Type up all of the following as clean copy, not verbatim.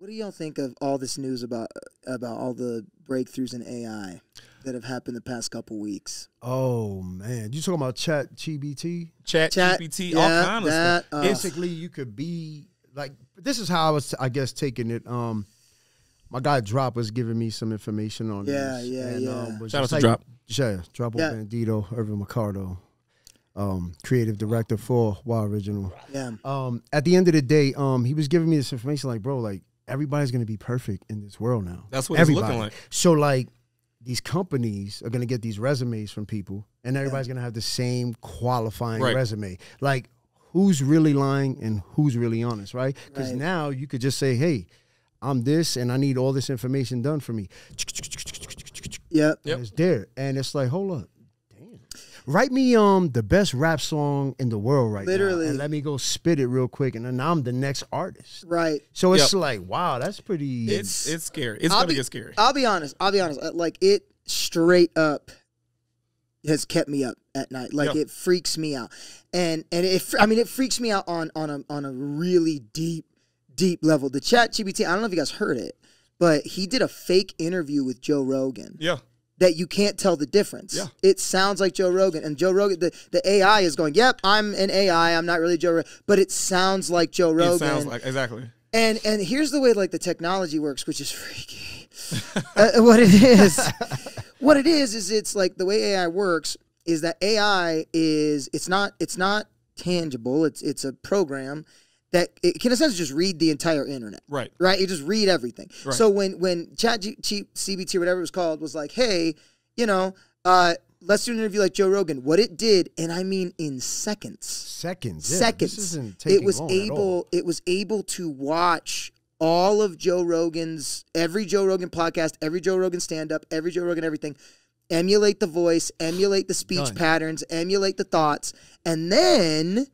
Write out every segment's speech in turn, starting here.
What do y'all think of all this news about all the breakthroughs in AI that have happened the past couple weeks? Oh man, you talking about ChatGPT? ChatGPT, all kind of stuff. Basically, you could be like, this is how I was, I guess, taking it. My guy Drop was giving me some information on this. Yeah. Shout out to Drop. Yeah, Drop Bandito, Irvin Mercado, creative director for WyOriginal. Yeah. At the end of the day, he was giving me this information like, bro, like, everybody's going to be perfect in this world now. That's what it's looking like. So, like, these companies are going to get these resumes from people, and everybody's going to have the same qualifying resume. Like, who's really lying and who's really honest, right? Because now you could just say, hey, I'm this, and I need all this information done for me. Yep. It's there. And it's like, hold up. Write me the best rap song in the world right now, and let me go spit it real quick, and then I'm the next artist. Right. So it's like, wow, that's pretty. It's scary. It's gonna get scary. I'll be honest. Like, it straight up has kept me up at night. Like, it freaks me out, and it freaks me out on a really deep level. The ChatGPT, I don't know if you guys heard it, but he did a fake interview with Joe Rogan. Yeah. That you can't tell the difference. Yeah. It sounds like Joe Rogan. And Joe Rogan, the AI is going, yep, I'm an AI. I'm not really Joe Rogan. But it sounds like Joe Rogan. It sounds like, exactly. And here's the way, like, the technology works, which is freaky. What it is it's like the way AI works is that AI is, it's not tangible. It's a program that it can essentially just read the entire internet. Right. You just read everything. Right. So when ChatGPT or whatever it was called was like, hey, let's do an interview like Joe Rogan. What it did, and I mean in seconds. Seconds. This isn't taking long at all. It was able to watch all of Joe Rogan's, every Joe Rogan podcast, every Joe Rogan stand-up, every Joe Rogan everything, emulate the voice, emulate the speech patterns, emulate the thoughts, and then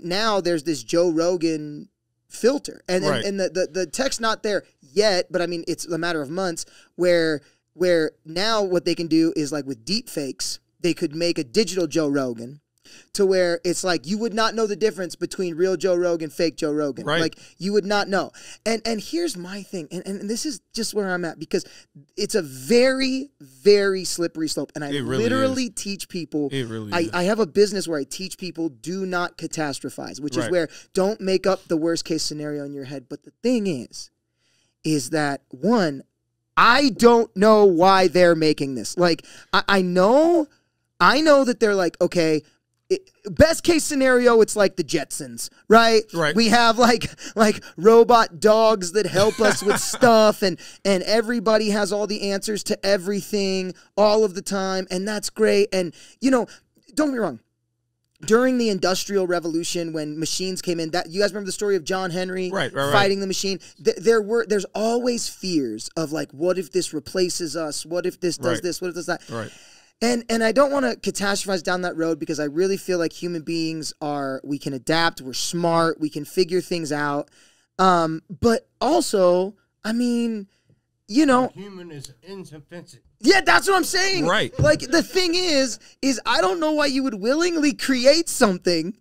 now there's this Joe Rogan filter, and the tech's not there yet, but I mean it's a matter of months where now what they can do is, like, with deep fakes, they could make a digital Joe Rogan to where it's like you would not know the difference between real Joe Rogan, fake Joe Rogan. Right. Like, you would not know. And here's my thing, and this is just where I'm at, because it's a very, very slippery slope. And I literally teach people. I have a business where I teach people do not catastrophize, which is where don't make up the worst case scenario in your head. But the thing is that, one, I don't know why they're making this. Like, I know that they're like, okay, best case scenario, it's like the Jetsons, right? Right. We have like robot dogs that help us with stuff, and everybody has all the answers to everything all of the time, and that's great. And don't get me wrong. During the Industrial Revolution, when machines came in, that you guys remember the story of John Henry fighting the machine? There's always fears of, like, what if this replaces us? What if this does this? What if this that? Right. And I don't want to catastrophize down that road, because I really feel like human beings we can adapt, we're smart, we can figure things out. But also, I mean, human is insufficient. Yeah, that's what I'm saying. Right. Like, the thing is I don't know why you would willingly create something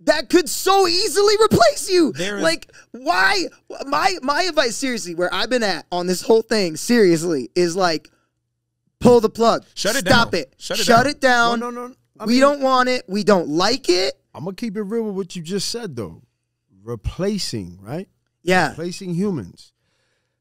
that could so easily replace you. Like, why? My advice, seriously, where I've been at on this whole thing, seriously, is like, pull the plug. Shut it down. Stop it. Shut it down. No. We don't want it. We don't like it. I'm going to keep it real with what you just said, though. Replacing, right? Yeah. Replacing humans.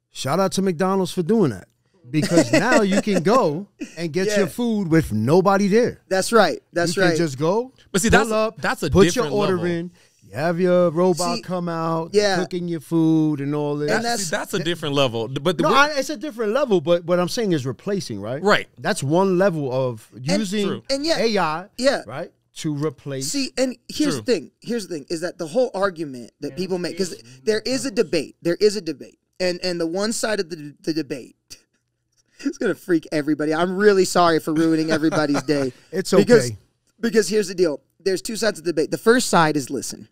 Shout out to McDonald's for doing that. Because now you can go and get your food with nobody there. That's right. You can just go, but see, that's a put different your order level. in. You have your robot come out, cooking your food and all this. And that's a different level. But it's a different level. But what I'm saying is replacing, right? Right. That's one level of using AI, right, to replace. See, and here's the thing. Here's the thing: is that the whole argument that people make, because there is a debate. And the one side of the debate. It's going to freak everybody. I'm really sorry for ruining everybody's day. It's okay. Because here's the deal. There's two sides of the debate. The first side is, listen,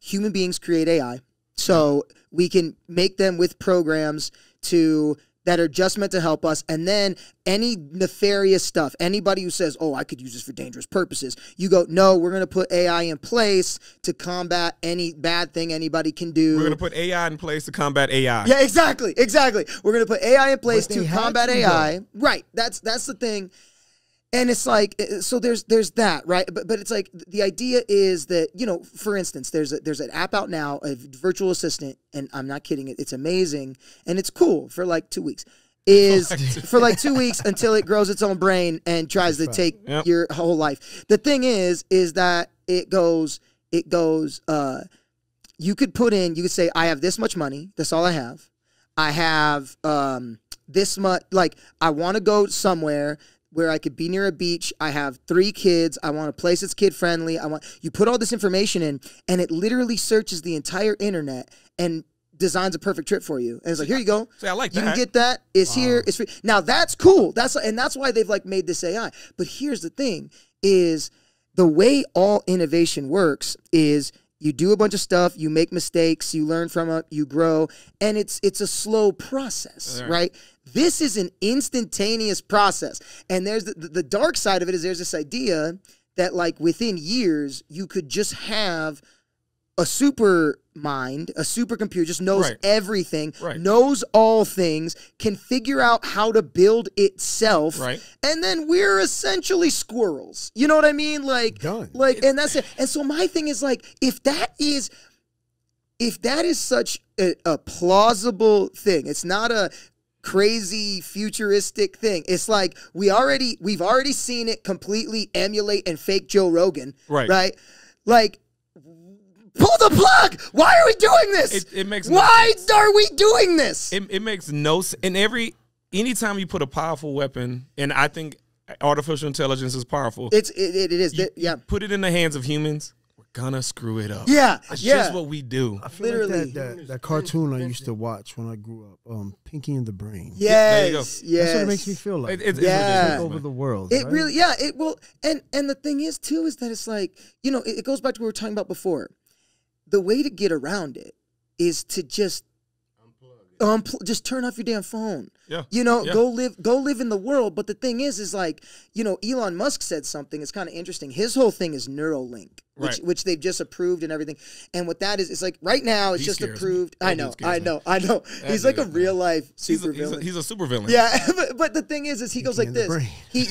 human beings create AI, so we can make them with programs to that are just meant to help us, and then any nefarious stuff, anybody who says, oh, I could use this for dangerous purposes, you go, no, we're going to put AI in place to combat any bad thing anybody can do. We're going to put AI in place to combat AI. Yeah, exactly. We're going to put AI in place to combat AI. Right, that's the thing. And it's like, so there's that, right? But it's like, the idea is that, you know, for instance, there's an app out now, a virtual assistant, and I'm not kidding, it's amazing, and it's cool for like 2 weeks. For like 2 weeks until it grows its own brain and tries to take your whole life. The thing is that it goes, you could say, I have this much money, that's all I have. I have this much, like, I want to go somewhere where I could be near a beach. I have 3 kids. I want a place that's kid friendly. You put all this information in, and it literally searches the entire internet and designs a perfect trip for you. And it's like, here you go. See, I like that. You can get that. It's here. It's free. Now that's cool. That's why they've like made this AI. But here's the thing: is the way all innovation works is you do a bunch of stuff, you make mistakes, you learn from it, you grow, and it's a slow process, right? This is an instantaneous process. And there's the dark side of it is there's this idea that like within years, you could just have a super mind, a supercomputer, just knows everything, knows all things, can figure out how to build itself, and then we're essentially squirrels. You know what I mean? Like, and that's it. And so my thing is like, if that is such a plausible thing, it's not a crazy futuristic thing. It's like we've already seen it completely emulate and fake Joe Rogan, right? Like, pull the plug! Why are we doing this? It makes no Why sense. are we doing this? It makes no sense. And anytime you put a powerful weapon, and I think artificial intelligence is powerful. It is. You put it in the hands of humans, we're gonna screw it up. Yeah. That's just what we do. I feel like that cartoon I used to watch when I grew up, Pinky and the Brain. Yes. There you go. Yes. That's what it makes me feel like. It's take over the world. It right? really, it will. And the thing is too is that it's like, you know, it goes back to what we were talking about before. The way to get around it is to just just turn off your damn phone. Yeah. You know, go live in the world. But the thing is like, you know, Elon Musk said something. It's kind of interesting. His whole thing is Neuralink, which they've just approved and everything. And what that is, it's like right now it's just approved. I know. He's like a real life super villain. He's a super villain. Yeah, but the thing is he goes like this. He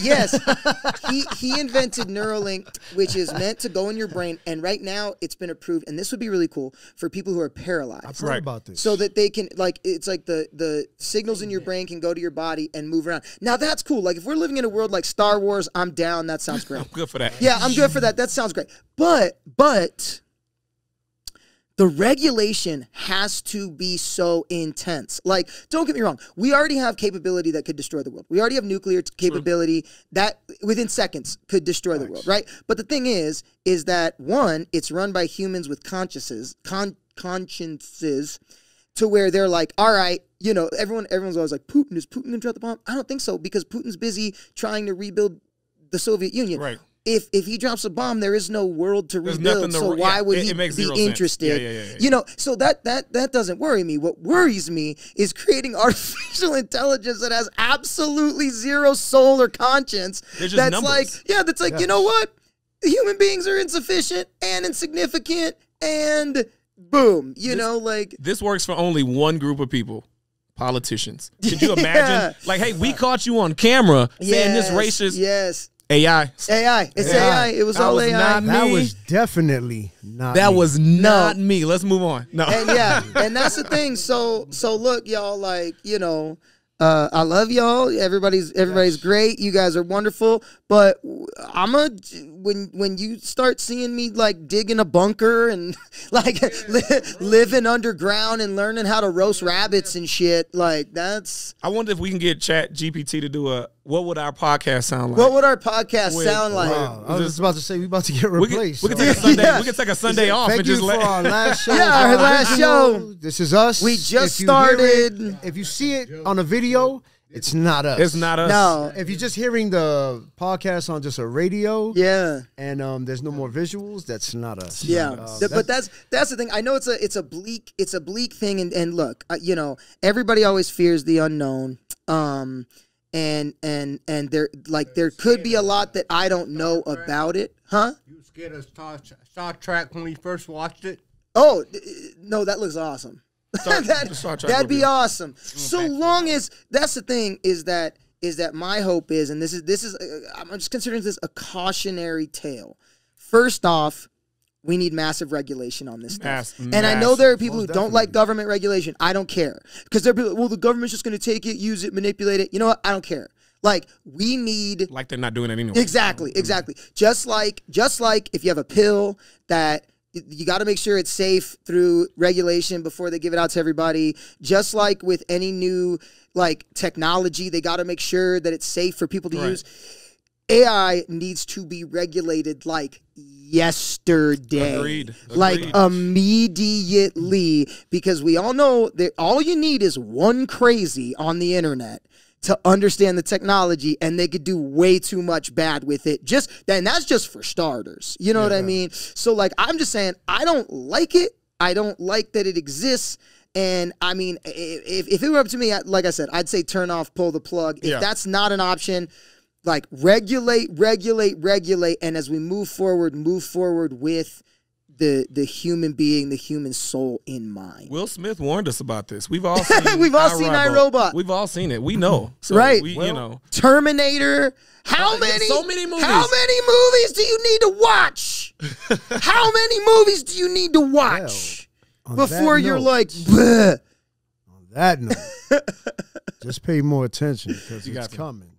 invented Neuralink, which is meant to go in your brain, and right now it's been approved. And this would be really cool for people who are paralyzed. I've heard about this. So that they can it's like the signals in your brain can go to your body and move around. Now that's cool. Like if we're living in a world like Star Wars, I'm down. That sounds great. I'm good for that. Yeah, I'm good for that. That sounds great. But the regulation has to be so intense. Like, don't get me wrong. We already have capability that could destroy the world. We already have nuclear capability that within seconds could destroy the world, right? But the thing is that one, it's run by humans with consciences to where they're like, all right, you know, everyone's always like, is Putin going to drop the bomb? I don't think so, because Putin's busy trying to rebuild the Soviet Union. Right. If he drops a bomb, there is no world to rebuild. So why would he be interested? Yeah. You know, so that doesn't worry me. What worries me is creating artificial intelligence that has absolutely zero soul or conscience. That's numbers. You know what? Human beings are insufficient and insignificant, and boom. You know, like this works for only one group of people. Politicians. Could you imagine? Like, hey, we caught you on camera saying this racist. Yes. AI. It's AI. It was all AI. That was definitely not That me. was not me. Let's move on. No. And and that's the thing. So look, y'all, like, you know, I love y'all. Everybody's great. You guys are wonderful. But when you start seeing me like dig in a bunker and like living underground and learning how to roast rabbits and shit, like that's. I wonder if we can get ChatGPT to do what would our podcast sound like? What would our podcast sound like? Wow. I was just about to say we about to get replaced. We can take a Sunday. We can take a Sunday off and just for our last show. Yeah, our last show. This is us. We just started. If you see it on a video, It's not us. It's not us. No. If you're just hearing the podcast on just a radio, Yeah. and there's no more visuals, that's not us. Yeah, but that's the thing. I know it's a bleak thing, and look, you know, everybody always fears the unknown. And there could be a lot that I don't know about it, huh? You were scared of Star Trek when we first watched it? Oh no, that looks awesome. That'd be awesome. So long as that's the thing is that my hope is, and this is I'm just considering this a cautionary tale. First off, we need massive regulation on this stuff. And I know there are people who don't like government regulation. I don't care. Because they're like, well, the government's just going to take it, use it, manipulate it. You know what? I don't care. Like, we need... Like they're not doing it anyway. Exactly. Just like if you have a pill that... You got to make sure it's safe through regulation before they give it out to everybody. Just like with any new like technology, they got to make sure that it's safe for people to use. AI needs to be regulated like yesterday. Agreed. Like immediately, because we all know that all you need is one crazy on the internet to understand the technology, and they could do way too much bad with it. And that's just for starters. You know what I mean? So, like, I'm just saying, I don't like it. I don't like that it exists. And, I mean, if it were up to me, like I said, I'd say turn off, pull the plug. If that's not an option, like, regulate. And as we move forward with the human being, the human soul in mind. Will Smith warned us about this. We've all seen iRobot. We've all seen it. We know. So right. You know. Terminator. So many movies. How many movies do you need to watch? How many movies do you need to watch before you're like, bleh? On that note, just pay more attention because it's coming.